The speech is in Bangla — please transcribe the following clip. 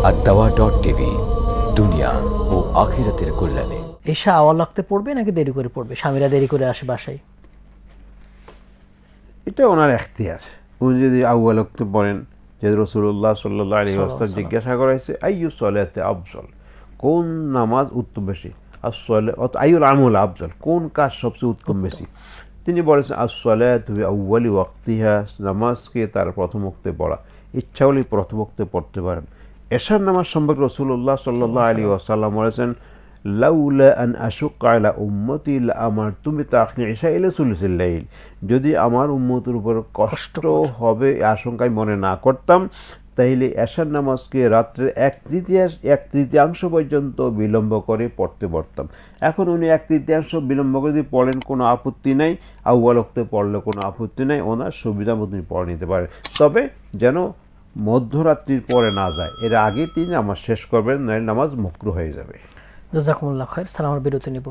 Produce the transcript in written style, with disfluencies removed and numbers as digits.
ad-dawa.tv দুনিয়া ও আখিরাতের কল্যাণে। এশা আওয়াল ওয়াক্তে পড়বে নাকি দেরি করে পড়বে? স্বামীরা দেরি করে আসে বাসায়, এটা ওনার এখতিয়ার। উনি যদি আউয়াল ওয়াক্তে পড়েন, যে রাসূলুল্লাহ সাল্লাল্লাহু আলাইহি ওয়াসাল্লাম জিজ্ঞাসা করেছে আইয়ু সলাতে আফজল, কোন নামাজ উত্তম বেশি, as-সালাত আইয়ুল আমল আফজল, কোন কাজ সবচেয়ে উত্তম বেশি। তিনি বলেছেন as-সালাতু ফি আউয়ালি ওয়াক্তিহা, নামাজকে তার প্রথম ওয়াক্তে পড়া। ইচ্ছা হলে প্রথম ওয়াক্তে পড়তে পারেন। এশার নামাজ সম্পর্কে রাসূলুল্লাহ সাল্লাল্লাহু আলাইহি ওয়াসাল্লাম বলেছেন লাউলা আন আশুক্কা আলা উম্মতি লাআমারতু বিতাখনি ইশা ইলা সুলুসিল লাইল, যদি আমার উম্মতের উপর কষ্ট হবে আশঙ্কায় মনে না করতাম, তাইলে এশার নামাজকে রাত্রের এক তৃতীয়াংশ পর্যন্ত বিলম্ব করে পড়তে পারতাম। এখন উনি এক তৃতীয়াংশ বিলম্ব করে যদি পড়েন কোনো আপত্তি নাই, আউয়াল ওয়াক্তে পড়লে কোনো আপত্তি নাই, ওনার সুবিধা মতো তিনি পড়ে নিতে পারেন। তবে যেন মধ্যরাত্রির পরে না যায়, এর আগে তিনি নামাজ শেষ করবেন, নইলে নামাজ মাকরুহ হয়ে যাবে। জাযাকুমুল্লাহ খায়র। সালাম, বিরতি নিব।